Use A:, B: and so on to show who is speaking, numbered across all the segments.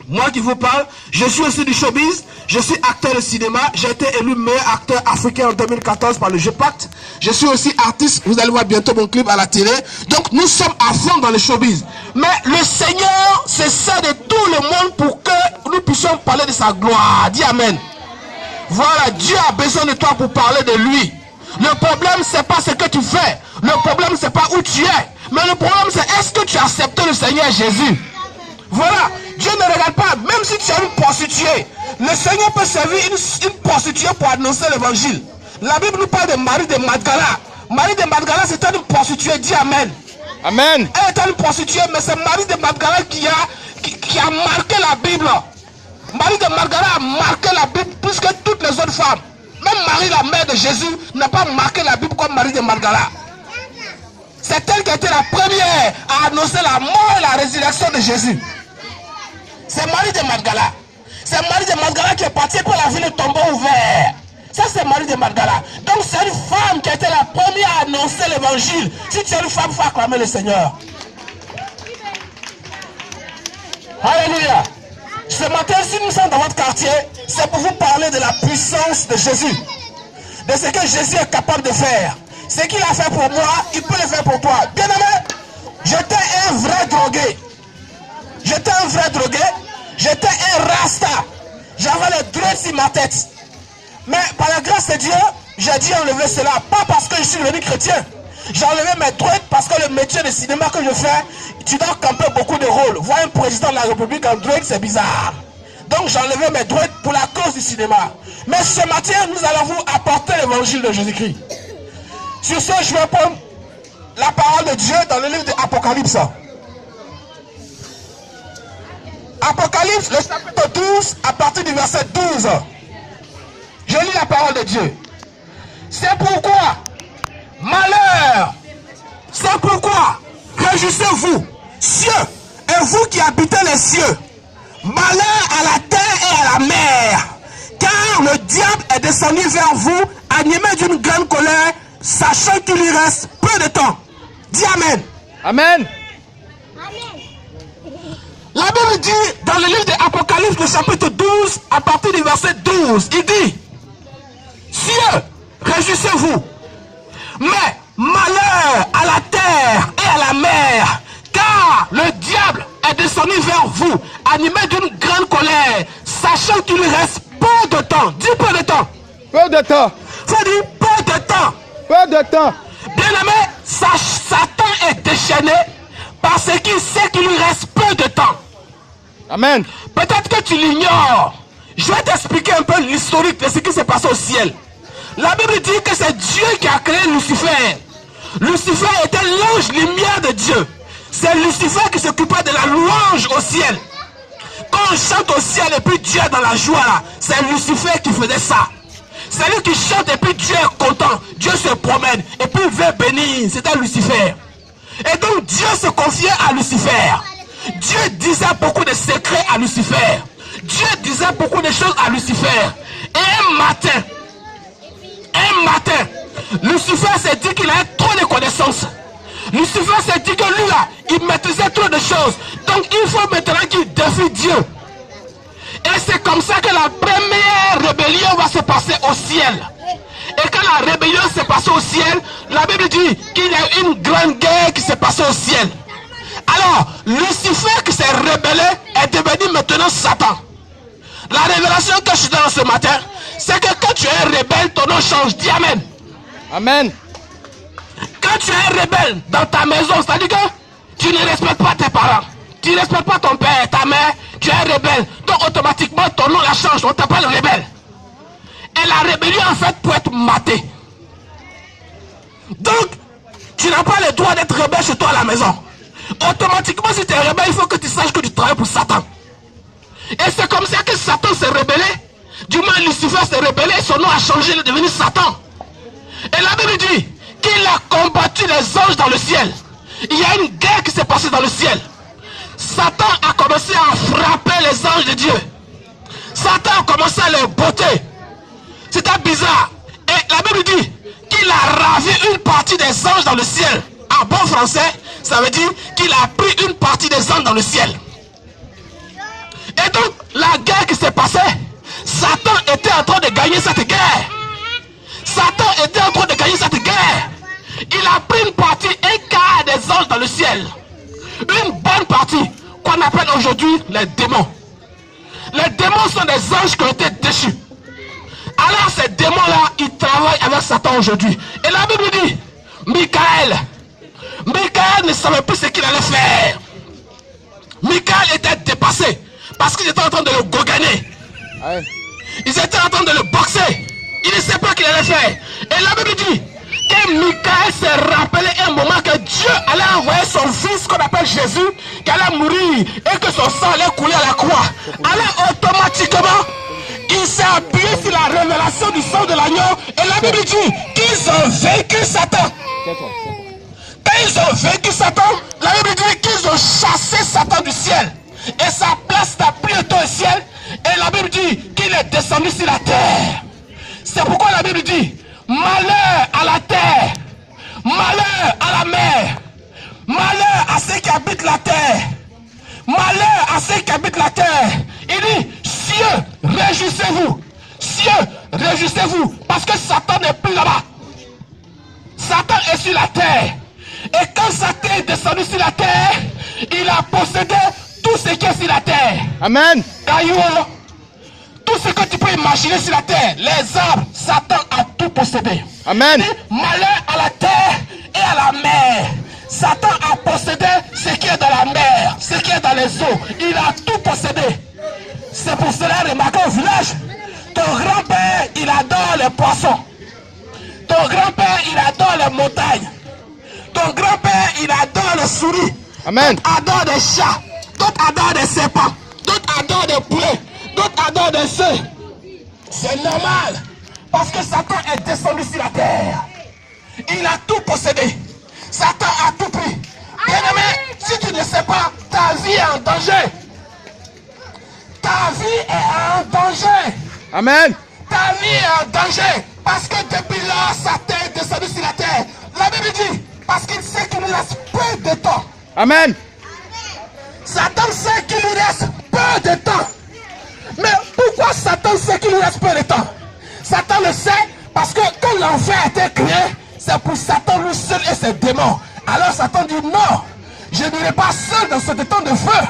A: Moi qui vous parle, je suis aussi du showbiz, je suis acteur de cinéma, j'ai été élu meilleur acteur africain en 2014 par le GEPACT. Je suis aussi artiste, vous allez voir bientôt mon clip à la télé. Donc nous sommes à fond dans le showbiz. Mais le Seigneur se sert de tout le monde pour que nous puissions parler de sa gloire. Dis Amen. Voilà, Dieu a besoin de toi pour parler de lui. Le problème, c'est pas ce que tu fais. Le problème, c'est pas où tu es. Mais le problème, c'est est-ce que tu as accepté le Seigneur Jésus? Voilà, Dieu ne regarde pas, même si tu es une prostituée, le Seigneur peut servir une prostituée pour annoncer l'évangile. La Bible nous parle de Marie de Magdala. Marie de Magdala, c'était une prostituée, dis Amen.
B: Amen.
A: Elle était une prostituée, mais c'est Marie de Magdala qui a marqué la Bible. Marie de Magdala a marqué la Bible plus que toutes les autres femmes. Même Marie, la mère de Jésus, n'a pas marqué la Bible comme Marie de Magdala. C'est elle qui a été la première à annoncer la mort et la résurrection de Jésus. C'est Marie de Magdala. C'est Marie de Magdala qui est partie pour la ville de tombeau ouvert. Ça, c'est Marie de Magdala. Donc, c'est une femme qui a été la première à annoncer l'évangile. Si tu es une femme, il faut acclamer le Seigneur. Alléluia. Ce matin, si nous sommes dans votre quartier, c'est pour vous parler de la puissance de Jésus. De ce que Jésus est capable de faire. Ce qu'il a fait pour moi, il peut le faire pour toi. Bien aimé, j'étais un vrai drogué. J'étais un vrai drogué. J'étais un rasta. J'avais les dreads sur ma tête. Mais par la grâce de Dieu, j'ai dû enlever cela. Pas parce que je suis devenu chrétien. J'ai enlevé mes dreads parce que le métier de cinéma que je fais, tu dois camper beaucoup de rôles. Voir un président de la République en dread, c'est bizarre. Donc j'ai enlevé mes dreads pour la cause du cinéma. Mais ce matin, nous allons vous apporter l'évangile de Jésus-Christ. Sur ce, je vais prendre la parole de Dieu dans le livre de Apocalypse. Apocalypse, le chapitre 12, à partir du verset 12. Je lis la parole de Dieu. C'est pourquoi, malheur, c'est pourquoi, réjouissez-vous, cieux, et vous qui habitez les cieux, malheur à la terre et à la mer, car le diable est descendu vers vous, animé d'une grande colère, sachant qu'il lui reste peu de temps. Dis Amen.
B: Amen.
A: La Bible dit dans le livre de Apocalypse, le chapitre 12, à partir du verset 12, il dit: cieux, réjouissez-vous, mais malheur à la terre et à la mer, car le diable est descendu vers vous, animé d'une grande colère, sachant qu'il lui reste peu de temps. Dis peu de temps.
B: Peu de temps.
A: Faut dire peu de temps.
B: Peu de temps.
A: Bien aimé, Satan est déchaîné parce qu'il sait qu'il lui reste peu de temps.
B: Amen.
A: Peut-être que tu l'ignores. Je vais t'expliquer un peu l'historique de ce qui s'est passé au ciel. La Bible dit que c'est Dieu qui a créé Lucifer. Lucifer était l'ange lumière de Dieu. C'est Lucifer qui s'occupait de la louange au ciel. Quand on chante au ciel et puis Dieu est dans la joie, c'est Lucifer qui faisait ça. C'est lui qui chante et puis Dieu est content. Dieu se promène et puis il veut bénir. C'était Lucifer. Et donc Dieu se confiait à Lucifer. Dieu disait beaucoup de secrets à Lucifer. Dieu disait beaucoup de choses à Lucifer. Et un matin, Lucifer s'est dit qu'il avait trop de connaissances. Lucifer s'est dit que lui là, il maîtrisait trop de choses. Donc il faut maintenant qu'il défie Dieu. Et c'est comme ça que la première rébellion va se passer au ciel. Et quand la rébellion s'est passée au ciel, la Bible dit qu'il y a une grande guerre qui s'est passée au ciel. Alors, Lucifer qui s'est rebellé est devenu maintenant Satan. La révélation que je donne ce matin, c'est que quand tu es rebelle, ton nom change. Dis Amen.
B: Amen.
A: Quand tu es rebelle dans ta maison, c'est-à-dire que tu ne respectes pas tes parents, tu ne respectes pas ton père, ta mère, tu es rebelle. Donc automatiquement ton nom la change, on t'appelle rebelle. Et la rébellion en fait peut être matée. Donc, tu n'as pas le droit d'être rebelle chez toi à la maison. Automatiquement si tu es rebelle, il faut que tu saches que tu travailles pour Satan. Et c'est comme ça que Satan s'est rebellé. Du moins Lucifer s'est rebellé, son nom a changé, il est devenu Satan. Et la Bible dit qu'il a combattu les anges dans le ciel. Il y a une guerre qui s'est passée dans le ciel. Satan a commencé à frapper les anges de Dieu. Satan a commencé à les botter. C'était bizarre. Et la Bible dit qu'il a ravi une partie des anges dans le ciel. En bon français, ça veut dire qu'il a pris une partie des anges dans le ciel. Et donc la guerre qui s'est passée, Satan était en train de gagner cette guerre. Satan était en train de gagner cette guerre. Il a pris une partie, un quart des anges dans le ciel. Une bonne partie qu'on appelle aujourd'hui les démons. Les démons sont des anges qui ont été déchus. Alors ces démons-là, ils travaillent avec Satan aujourd'hui. Et la Bible dit, Michael ne savait plus ce qu'il allait faire. Michael était dépassé parce qu'ils étaient en train de le gouganer. Ils étaient en train de le boxer. Il ne sait pas ce qu'il allait faire. Et la Bible dit que Michael s'est rappelé un moment que Dieu allait envoyer son fils qu'on appelle Jésus, qui allait mourir et que son sang allait couler à la croix. Alors automatiquement, il s'est appuyé sur la révélation du sang de l'agneau. Et la Bible dit qu'ils ont vaincu Satan. Quand ils ont vaincu Satan, la Bible dit qu'ils ont chassé Satan du ciel. Et sa place n'a plus été au ciel. Et la Bible dit qu'il est descendu sur la terre. C'est pourquoi la Bible dit malheur à la terre, malheur à la mer, malheur à ceux qui habitent la terre, malheur à ceux qui habitent la terre. Il dit cieux, réjouissez-vous, cieux, réjouissez-vous, parce que Satan n'est plus là-bas. Satan est sur la terre. Et quand Satan est descendu sur la terre, il a possédé tout ce qui est sur la terre.
B: Amen.
A: Cailloux, tout ce que tu peux imaginer sur la terre, les arbres, Satan a tout possédé.
B: Amen.
A: Et malheur à la terre et à la mer. Satan a possédé ce qui est dans la mer, ce qui est dans les eaux. Il a tout possédé. C'est pour cela, remarquez au village, ton grand-père, il adore les poissons. Ton grand-père, il adore les montagnes. Ton grand-père, il adore les souris.
B: Amen.
A: D'autres adorent des chats. D'autres adorent des serpents. D'autres adorent des poulets. D'autres adorent des œufs. C'est normal. Parce que Satan est descendu sur la terre. Il a tout possédé. Satan a tout pris. Bien-aimé, si tu ne sais pas, ta vie est en danger. Ta vie est en danger.
B: Amen.
A: Ta vie est en danger. Parce que depuis là, Satan est descendu sur la terre. La Bible dit, parce qu'il sait qu'il nous reste peu de temps.
B: Amen.
A: Satan sait qu'il lui reste peu de temps. Mais pourquoi Satan sait qu'il lui reste peu de temps? Satan le sait parce que quand l'enfer a été créé, c'est pour Satan lui seul et ses démons. Alors Satan dit non, je n'irai pas seul dans ce temps de feu.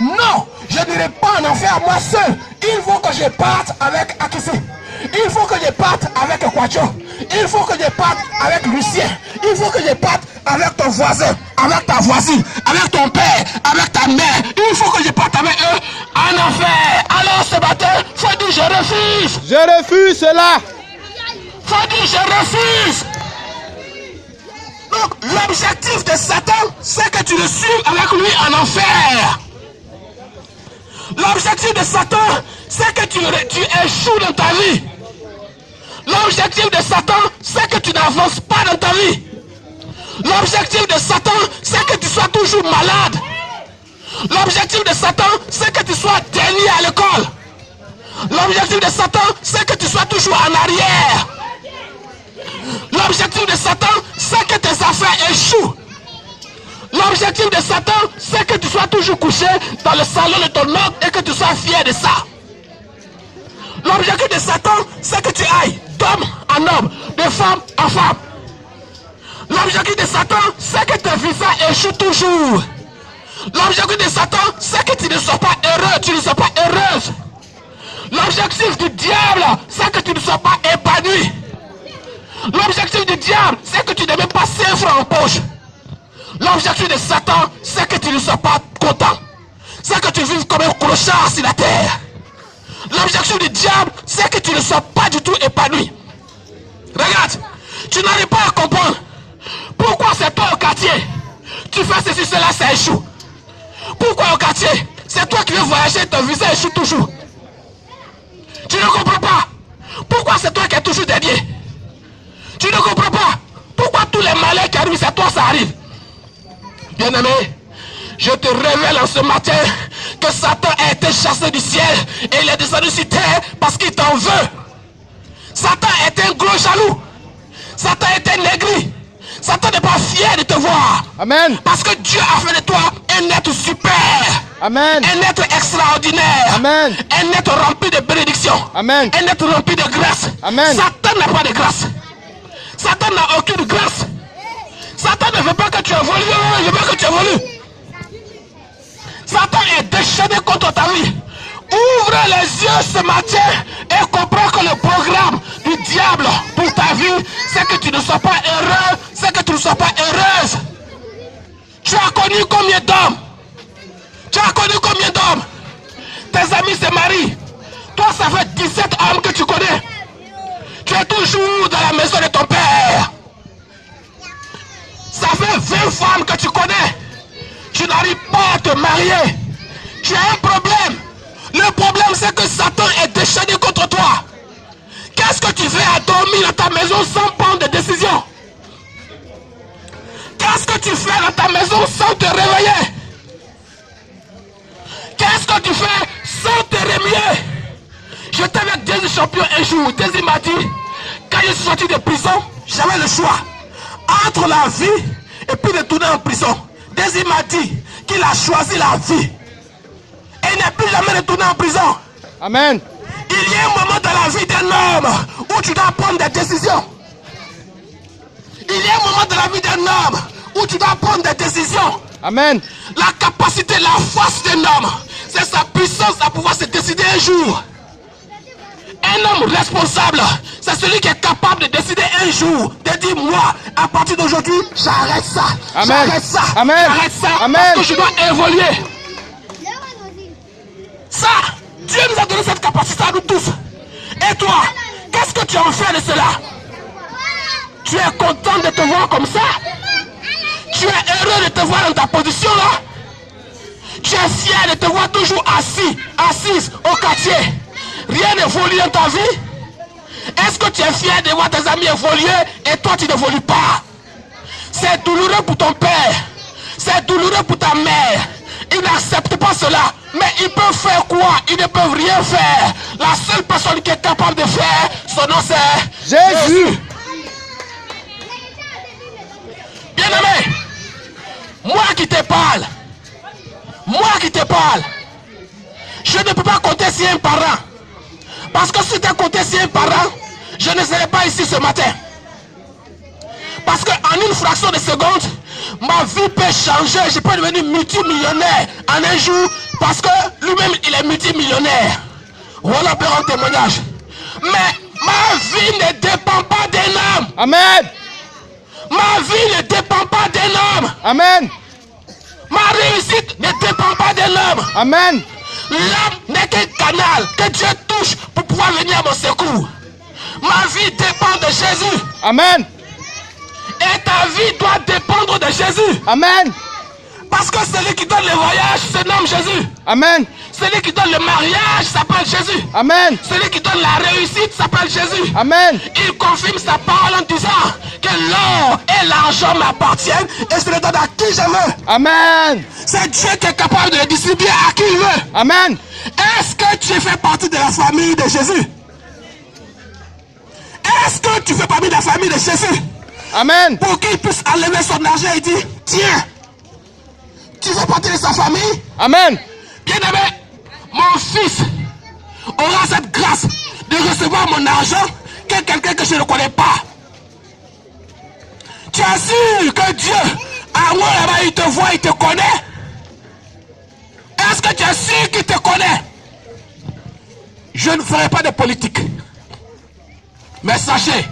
A: Non, je n'irai pas en enfer moi seul. Il faut que je parte avec Akissi. Il faut que je parte avec Kwacho. Il faut que je parte avec Lucien. Il faut que je parte avec ton voisin, avec ta voisine, avec ton père, avec ta mère. Il faut que je parte avec eux en enfer. Alors ce matin, faut dire je refuse.
B: Je refuse cela.
A: Faut dire je refuse. Donc l'objectif de Satan, c'est que tu le suives avec lui en enfer. L'objectif de Satan, c'est que tu échoues dans ta vie. L'objectif de Satan, c'est que tu n'avances pas dans ta vie. L'objectif de Satan, c'est que tu sois toujours malade. L'objectif de Satan, c'est que tu sois dernier à l'école. L'objectif de Satan, c'est que tu sois toujours en arrière. L'objectif de Satan, c'est que tes affaires échouent. L'objectif de Satan, c'est que tu sois toujours couché dans le salon de ton oncle et que tu sois fier de ça. L'objectif de Satan, c'est que tu ailles d'homme en homme, de femme en femme. L'objectif de Satan, c'est que tes visas échouent toujours. L'objectif de Satan, c'est que tu ne sois pas heureux, tu ne sois pas heureuse. L'objectif du diable, c'est que tu ne sois pas épanoui. L'objectif du diable, c'est que tu n'aies même pas 5 francs en poche. L'objectif de Satan, c'est que tu ne sois pas content. C'est que tu vives comme un clochard sur la terre. L'objectif du diable, c'est que tu ne sois pas du tout épanoui. Regarde, tu n'arrives pas à comprendre. Pourquoi c'est toi au quartier, tu fais ceci, cela, ça échoue. Pourquoi au quartier, c'est toi qui veux voyager, ton visa échoue toujours. Tu ne comprends pas. Pourquoi c'est toi qui es toujours dernier. Tu ne comprends pas. Pourquoi tous les malheurs qui arrivent, c'est toi ça arrive. Bien-aimé, je te révèle en ce matin que Satan a été chassé du ciel et il est descendu sur terre parce qu'il t'en veut. Satan est un gros jaloux. Satan est un aigri. Satan n'est pas fier de te voir.
B: Amen.
A: Parce que Dieu a fait de toi un être super.
B: Amen.
A: Un être extraordinaire.
B: Amen. Amen.
A: Un être rempli de bénédictions.
B: Amen.
A: Un être rempli de grâce.
B: Amen.
A: Satan n'a pas de grâce. Satan n'a aucune grâce. Satan ne veut pas que tu évolues. Il ne veut pas que tu évolues. Satan est déchaîné contre ta vie. Ouvre les yeux ce matin et comprends que le programme du diable pour ta vie, c'est que tu ne sois pas heureux, c'est que tu ne sois pas heureuse. Tu as connu combien d'hommes? Tu as connu combien d'hommes? Tes amis se marient. Toi, ça fait 17 hommes que tu connais. Tu es toujours dans la maison de ton père. Ça fait 20 femmes que tu connais. Tu n'arrives pas à te marier. Tu as un problème. Le problème, c'est que Satan est déchaîné contre toi. Qu'est-ce que tu fais à dormir dans ta maison sans prendre de décision? Qu'est-ce que tu fais dans ta maison sans te réveiller? Qu'est-ce que tu fais sans te remuer? J'étais avec Jésus champion un jour. Jésus m'a dit, quand je suis sorti de prison, j'avais le choix entre la vie et puis de tourner en prison. Jésus m'a dit qu'il a choisi la vie. Et il n'est plus jamais retourné en prison.
B: Amen.
A: Il y a un moment dans la vie d'un homme où tu dois prendre des décisions. Il y a un moment dans la vie d'un homme où tu dois prendre des décisions.
B: Amen.
A: La capacité, la force d'un homme, c'est sa puissance à pouvoir se décider un jour. Un homme responsable, c'est celui qui est capable de décider un jour, de dire moi, à partir d'aujourd'hui, j'arrête ça.
B: Amen.
A: J'arrête ça.
B: Amen.
A: J'arrête ça.
B: Amen.
A: Parce que je dois évoluer. Ça, Dieu nous a donné cette capacité à nous tous. Et toi, qu'est-ce que tu en fais de cela? Tu es content de te voir comme ça? Tu es heureux de te voir dans ta position là? Tu es fier de te voir toujours assise au quartier? Rien n'évolue dans ta vie? Est-ce que tu es fier de voir tes amis évoluer et toi tu n'évolues pas? C'est douloureux pour ton père. C'est douloureux pour ta mère. Ils n'acceptent pas cela. Mais ils peuvent faire quoi? Ils ne peuvent rien faire. La seule personne qui est capable de faire, son nom c'est
B: Jésus.
A: Bien-aimé, moi qui te parle, je ne peux pas compter sur un parent. Parce que si tu compté sur un parent, je ne serais pas ici ce matin. Parce qu'en une fraction de seconde, ma vie peut changer. Je peux devenir multimillionnaire en un jour parce que lui-même, il est multimillionnaire. Voilà pour un témoignage. Mais ma vie ne dépend pas d'un homme.
B: Amen.
A: Ma vie ne dépend pas d'un homme.
B: Amen.
A: Ma réussite ne dépend pas d'un homme.
B: Amen.
A: L'homme n'est qu'un canal que Dieu touche pour pouvoir venir à mon secours. Ma vie dépend de Jésus.
B: Amen.
A: Et ta vie doit dépendre de Jésus.
B: Amen.
A: Parce que celui qui donne le voyage se nomme Jésus.
B: Amen.
A: Celui qui donne le mariage s'appelle Jésus.
B: Amen.
A: Celui qui donne la réussite s'appelle Jésus.
B: Amen.
A: Il confirme sa parole en disant que l'or et l'argent m'appartiennent et je le donne à qui je veux.
B: Amen.
A: C'est Dieu qui est capable de le distribuer à qui il veut.
B: Amen.
A: Est-ce que tu fais partie de la famille de Jésus? Est-ce que tu fais partie de la famille de Jésus?
B: Amen.
A: Pour qu'il puisse enlever son argent et dire, tiens, tu fais partie de sa famille?
B: Amen.
A: Bien-aimé, mon fils aura cette grâce de recevoir mon argent que quelqu'un que je ne connais pas. Tu es sûr que Dieu, à moi là-bas, il te voit, il te connaît? Est-ce que tu es sûr qu'il te connaît? Je ne ferai pas de politique. Mais sachez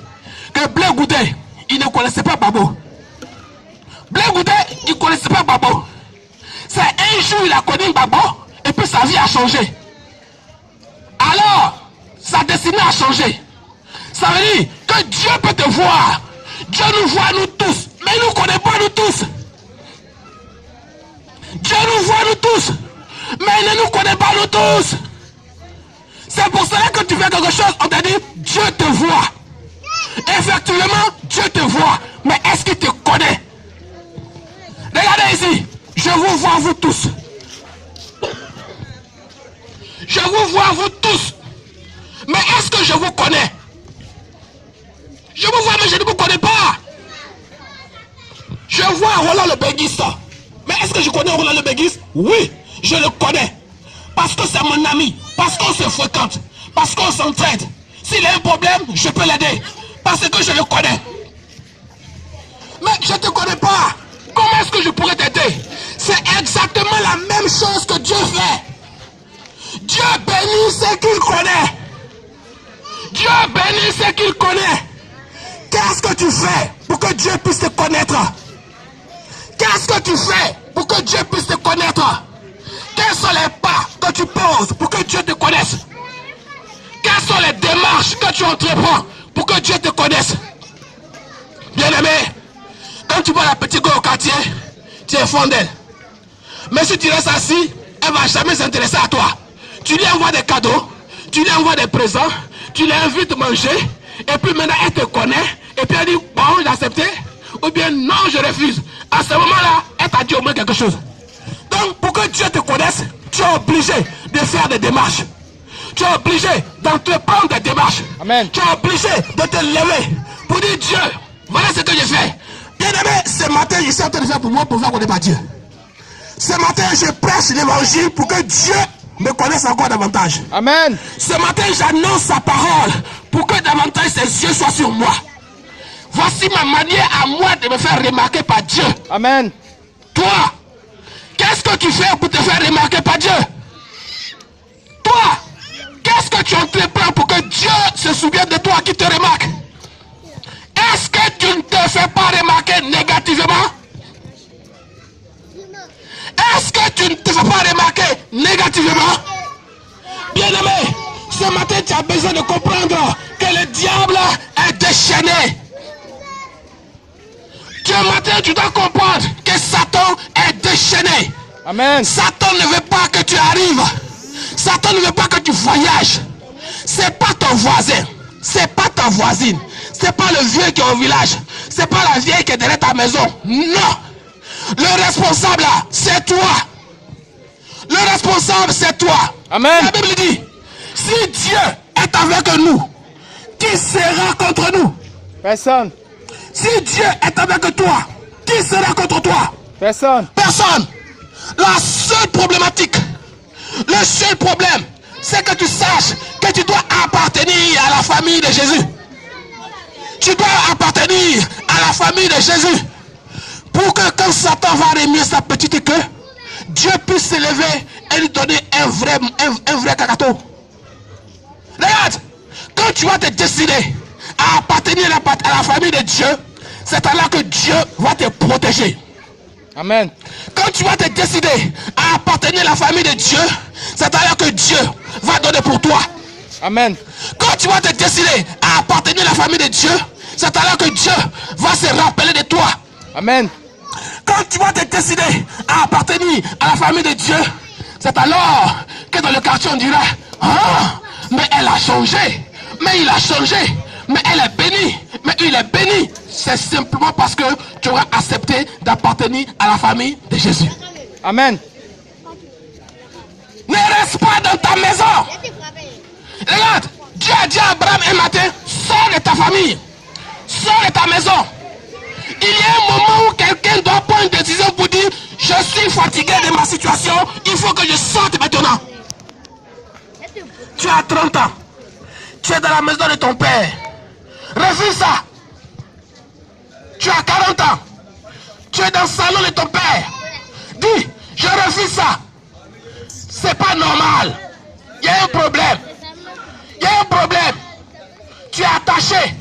A: que Blé Goudé, il ne connaissait pas Babo. Blé Goudé, il ne connaissait pas Babo. C'est un jour il a connu Babo et puis sa vie a changé. Alors, sa destinée a changé. Ça veut dire que Dieu peut te voir. Dieu nous voit nous tous, mais il ne nous connaît pas nous tous. Dieu nous voit nous tous, mais il ne nous connaît pas nous tous. C'est pour cela que tu fais quelque chose, on t'a dit, Dieu te voit. Effectivement, Dieu te voit, mais est-ce qu'il te connaît? Regardez ici, je vous vois vous tous. Je vous vois vous tous, mais est-ce que je vous connais? Je vous vois, mais je ne vous connais pas. Je vois Roland le Béguiste, mais est-ce que je connais Roland le Béguiste? Oui, je le connais. parce que c'est mon ami, parce qu'on se fréquente, parce qu'on s'entraide. S'il a un problème, je peux l'aider, parce que je le connais. Mais je ne te connais pas. Comment est-ce que je pourrais t'aider? C'est exactement la même chose que Dieu fait. Dieu bénit ce qu'il connaît. Dieu bénit ce qu'il connaît. Qu'est-ce que tu fais pour que Dieu puisse te connaître? Qu'est-ce que tu fais pour que Dieu puisse te connaître? Quels sont les pas que tu poses pour que Dieu te connaisse? Quelles sont les démarches que tu entreprends pour que Dieu te connaisse? Bien-aimé, quand tu vois la petite go au quartier, tu es fond d'elle. Mais si tu restes assis, elle ne va jamais s'intéresser à toi. Tu lui envoies des cadeaux, tu lui envoies des présents, tu l'invites à manger, et puis maintenant elle te connaît, et puis elle dit, bon, j'ai accepté, ou bien non, je refuse. À ce moment-là, elle t'a dit au moins quelque chose. Donc, pour que Dieu te connaisse, tu es obligé de faire des démarches. Tu es obligé d'entreprendre des démarches.
B: Amen.
A: Tu es obligé de te lever pour dire, Dieu, voilà ce que j'ai fait. Bien aimé, ce matin, je suis en train de faire pour moi pour voir qu'on n'est pas Dieu. Ce matin, je prêche l'évangile pour que Dieu me connaisse encore davantage.
B: Amen.
A: Ce matin, j'annonce sa parole pour que davantage ses yeux soient sur moi. Voici ma manière à moi de me faire remarquer par Dieu.
B: Amen.
A: Toi, qu'est-ce que tu fais pour te faire remarquer par Dieu? Toi, qu'est-ce que tu entreprends pour que Dieu se souvienne de toi, qui te remarque? Est-ce que tu ne te fais pas remarquer négativement? Est-ce que tu ne te fais pas remarquer négativement? Bien-aimé, ce matin tu as besoin de comprendre que le diable est déchaîné. Ce matin tu dois comprendre que Satan est déchaîné.
B: Amen.
A: Satan ne veut pas que tu arrives. Satan ne veut pas que tu voyages. C'est pas ton voisin. C'est pas ta voisine. C'est pas le vieux qui est au village. C'est pas la vieille qui est derrière ta maison. Non. Le responsable là, c'est toi. Le responsable, c'est toi.
B: Amen.
A: La Bible dit, si Dieu est avec nous, qui sera contre nous?
B: Personne.
A: Si Dieu est avec toi, qui sera contre toi?
B: Personne.
A: Personne. La seule problématique, le seul problème, c'est que tu saches que tu dois appartenir à la famille de Jésus. Tu dois appartenir à la famille de Jésus. Pour que quand Satan va remuer sa petite queue, Dieu puisse se lever et lui donner un vrai cacato. Regarde, quand tu vas te décider à appartenir à la famille de Dieu, c'est alors que Dieu va te protéger.
B: Amen.
A: Quand tu vas te décider à appartenir à la famille de Dieu, c'est alors que Dieu va donner pour toi.
B: Amen.
A: Quand tu vas te décider à appartenir à la famille de Dieu, c'est alors que Dieu va se rappeler de toi.
B: Amen.
A: Quand tu vas te décider à appartenir à la famille de Dieu, c'est alors que dans le quartier on dira, ah, mais elle a changé, mais il a changé, mais elle est bénie, mais il est béni. C'est simplement parce que tu auras accepté d'appartenir à la famille de Jésus.
B: Amen.
A: Ne reste pas dans ta maison. Regarde, Dieu a dit à Abraham un matin, sors de ta famille, sors de ta maison. Il y a un moment où quelqu'un doit prendre une décision pour dire, je suis fatigué de ma situation, il faut que je sorte maintenant. Tu as 30 ans, tu es dans la maison de ton père, refuse ça. Tu as 40 ans, tu es dans le salon de ton père, dis, je refuse ça. C'est pas normal, il y a un problème, il y a un problème. Tu es attaché,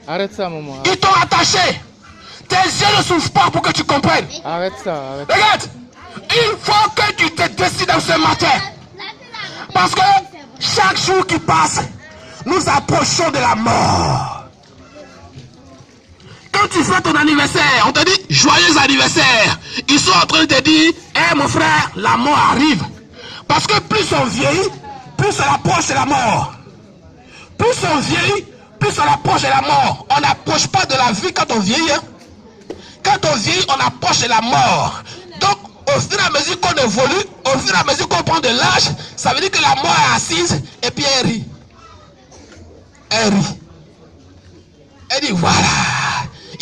B: Arrête ça, maman.
A: ils t'ont attaché. Tes yeux ne s'ouvrent pas pour que tu comprennes.
B: Arrête ça. Arrête.
A: Regarde, il faut que tu te décides dans ce matin. Parce que chaque jour qui passe, nous approchons de la mort. Quand tu fais ton anniversaire, on te dit joyeux anniversaire. Ils sont en train de te dire, hé mon frère, la mort arrive. Parce que plus on vieillit, plus on approche de la mort. Plus on vieillit, plus on approche de la mort. On n'approche pas de la vie quand on vieillit. Quand on vieillit, on approche de la mort. Donc, au fur et à mesure qu'on évolue, au fur et à mesure qu'on prend de l'âge, ça veut dire que la mort est assise et puis elle rit. Elle rit. Elle dit, voilà,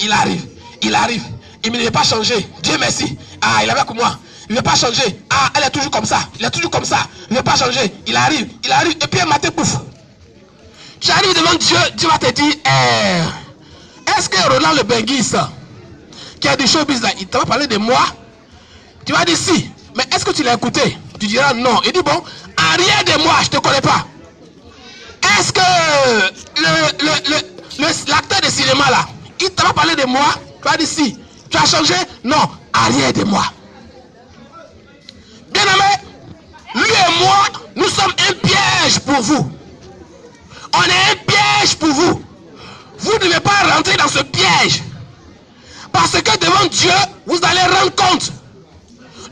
A: il arrive, il arrive. Il ne m'est pas changé. Dieu merci. Ah, il est avec moi. il ne veut pas changer. Ah, elle est toujours comme ça. Il est toujours comme ça. Il ne veut pas changer. Il arrive. Et puis un matin, pouf. Tu arrives devant Dieu, Dieu va te dire, est-ce que Roland le Benguis, qui a des showbiz là, il t'a pas parlé de moi? Tu vas dire si. Mais est-ce que tu l'as écouté? Tu diras non. Il dit bon, arrière de moi, je ne te connais pas. Est-ce que l'acteur de cinéma là, il t'a pas parlé de moi? Tu vas dire si. Tu as changé? Non, arrière de moi. Bien aimé, lui et moi, nous sommes un piège pour vous. On est un piège pour vous. Vous ne devez pas rentrer dans ce piège. Parce que devant Dieu, vous allez rendre compte.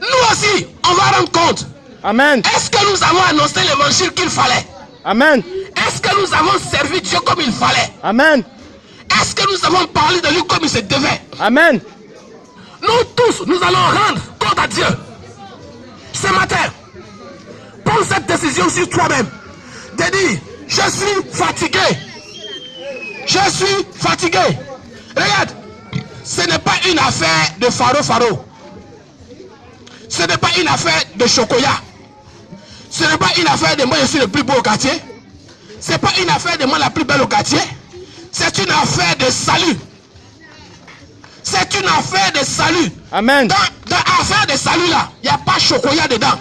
A: Nous aussi, on va rendre compte.
B: Amen.
A: Est-ce que nous avons annoncé l'évangile qu'il fallait?
B: Amen.
A: Est-ce que nous avons servi Dieu comme il fallait?
B: Amen.
A: Est-ce que nous avons parlé de lui comme il se devait?
B: Amen.
A: Nous tous, nous allons rendre compte à Dieu. Ce matin, prends cette décision sur toi-même. De dire, je suis fatigué. Je suis fatigué. Regarde, ce n'est pas une affaire de faro. Ce n'est pas une affaire de chocolat. Ce n'est pas une affaire de moi je suis le plus beau au quartier. Ce n'est pas une affaire de moi la plus belle au quartier. C'est une affaire de salut. C'est une affaire de salut.
B: Amen.
A: Dans l'affaire de salut là, il n'y a pas chocolat dedans.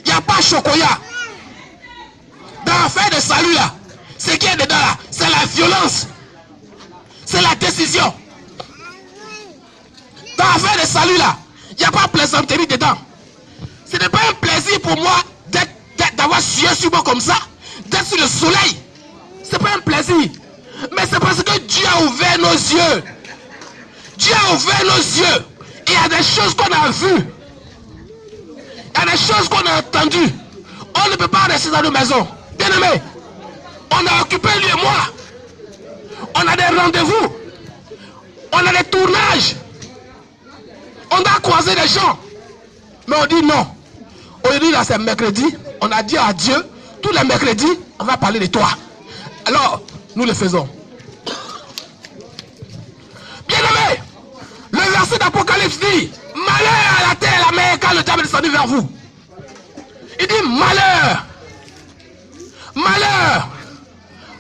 A: Il n'y a pas chocolat. Dans l'affaire de salut là, ce qui est dedans là, c'est la violence. C'est la décision. Dans l'affaire de salut là, il n'y a pas plaisanterie dedans. Ce n'est pas un plaisir pour moi d'avoir sué sur moi comme ça, d'être sur le soleil. Ce n'est pas un plaisir. Mais c'est parce que Dieu a ouvert nos yeux. Dieu a ouvert nos yeux. Et il y a des choses qu'on a vues. Il y a des choses qu'on a entendues. On ne peut pas rester dans nos maisons. Bien aimé, on a occupé lui et moi. On a des rendez-vous. On a des tournages. On a croisé des gens. Mais on dit non. Aujourd'hui, là, c'est mercredi. On a dit à Dieu, tous les mercredis, on va parler de toi. Alors, nous le faisons. Bien aimé, le verset d'Apocalypse dit, malheur à la terre et à la mer quand le diable est descendu vers vous. Il dit malheur. Malheur.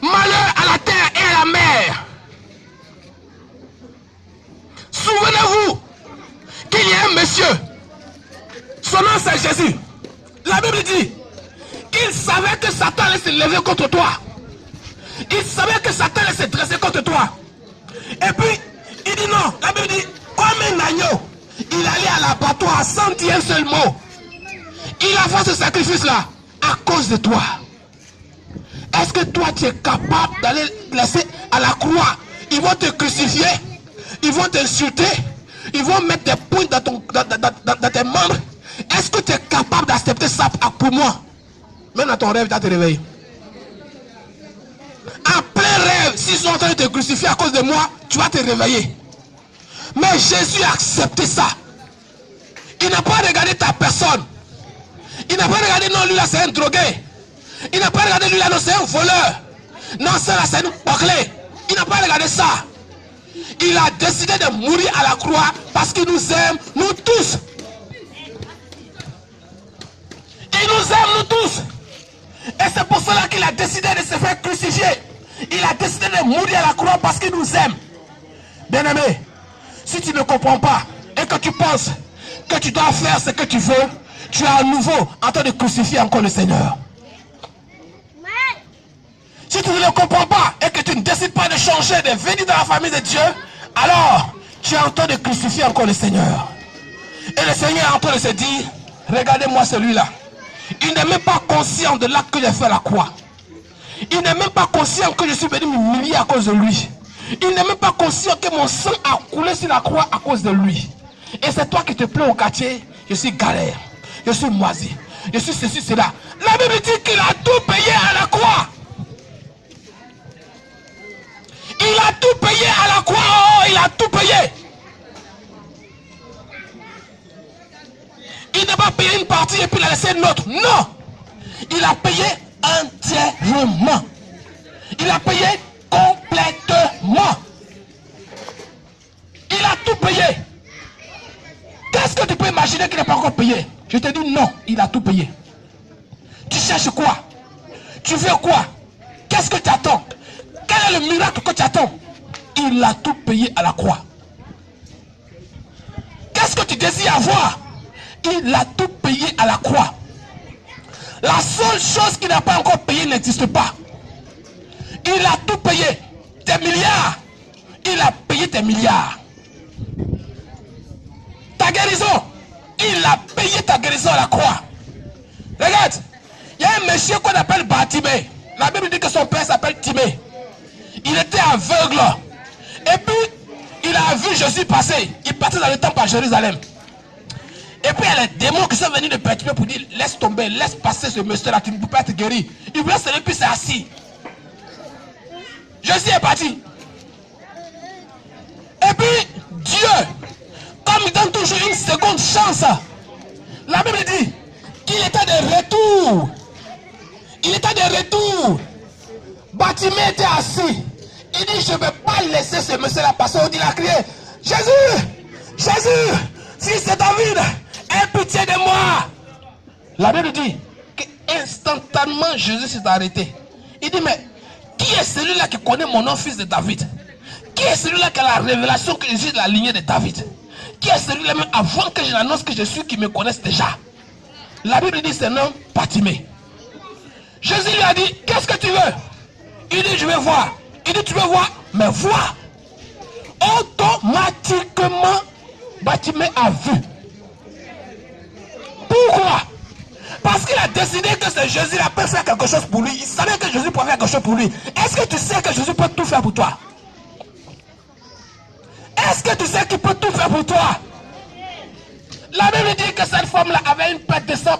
A: Malheur à la terre et à la mer. Souvenez-vous qu'il y a un monsieur. Son nom c'est Jésus. La Bible dit qu'il savait que Satan allait se lever contre toi. Il savait que Satan allait se dresser contre toi. Et puis, il dit non. La Bible dit, comme un agneau, il allait à l'abattoir sans dire un seul mot. Il a fait ce sacrifice-là à cause de toi. Est-ce que toi, tu es capable d'aller laisser à la croix? Ils vont te crucifier. Ils vont t'insulter. Ils vont mettre des points dans tes membres. Est-ce que tu es capable d'accepter ça pour moi? Même dans ton rêve, tu vas te réveiller. En plein rêve, s'ils sont en train de te crucifier à cause de moi, tu vas te réveiller. Mais Jésus a accepté ça. Il n'a pas regardé ta personne. Il n'a pas regardé, non, lui là c'est un drogué. Il n'a pas regardé, lui là, non, c'est un voleur. Non, ça là c'est une bâclée. Il n'a pas regardé ça. Il a décidé de mourir à la croix parce qu'il nous aime, nous tous. Il nous aime, nous tous. Et c'est pour cela qu'il a décidé de se faire crucifier. Il a décidé de mourir à la croix parce qu'il nous aime. Bien-aimé, si tu ne comprends pas et que tu penses que tu dois faire ce que tu veux, tu es à nouveau en train de crucifier encore le Seigneur. Si tu ne le comprends pas et que tu ne décides pas de changer, de venir dans la famille de Dieu, alors tu es en train de crucifier encore le Seigneur. Et le Seigneur est en train de se dire, regardez-moi celui-là. Il n'est même pas conscient de l'acte que j'ai fait à la croix. Il n'est même pas conscient que je suis venu m'humilier à cause de lui. Il n'est même pas conscient que mon sang a coulé sur la croix à cause de lui. Et c'est toi qui te plains au quartier, je suis galère, je suis moisi, je suis ceci, cela. La Bible dit qu'il a tout payé à la croix. Il a tout payé à la croix, oh, il a tout payé. Il n'a pas payé une partie et puis il a laissé une autre. Non. Il a payé entièrement. Il a payé complètement. Il a tout payé. Qu'est-ce que tu peux imaginer qu'il n'a pas encore payé? Je te dis non, il a tout payé. Tu cherches quoi? Tu veux quoi? Qu'est-ce que tu attends? Quel est le miracle que tu attends? Il a tout payé à la croix. Qu'est-ce que tu désires avoir? Il a tout payé à la croix. La seule chose qu'il n'a pas encore payé n'existe pas. Il a tout payé. Tes milliards. Il a payé tes milliards. Ta guérison. Il a payé ta guérison à la croix. Regarde. Il y a un monsieur qu'on appelle Bartimée. La Bible dit que son père s'appelle Timée. Il était aveugle. Et puis, il a vu Jésus passer. Il partait dans le temple à Jérusalem. Et puis, il y a les démons qui sont venus de Bartimée pour dire, laisse tomber, laisse passer ce monsieur-là, tu ne peux pas être guéri. Il voulait se lever, puis s'est assis. Jésus est parti. Et puis, Dieu, comme il donne toujours une seconde chance, la Bible dit qu'il était de retour. Il était de retour. Bartimée était assis. Il dit, je ne vais pas laisser ce monsieur-là passer. Il a crié, Jésus, Jésus, fils de David, aie pitié de moi. La Bible dit qu'instantanément Jésus s'est arrêté. Il dit, mais qui est celui-là qui connaît mon nom, fils de David? Qui est celui-là qui a la révélation que je suis de la lignée de David? Qui est celui-là même avant que je l'annonce que je suis, qui me connaisse déjà? La Bible dit, c'est nom Bartimée. Jésus lui a dit, qu'est-ce que tu veux? Il dit, je veux voir. Il dit, tu veux voir? Mais vois. Automatiquement, Bartimée a vu. Pourquoi? Parce qu'il a décidé que c'est Jésus qui peut faire quelque chose pour lui. Il savait que Jésus pouvait faire quelque chose pour lui. Est-ce que tu sais que Jésus peut tout faire pour toi? Est-ce que tu sais qu'il peut tout faire pour toi? La Bible dit que cette femme-là avait une perte de sang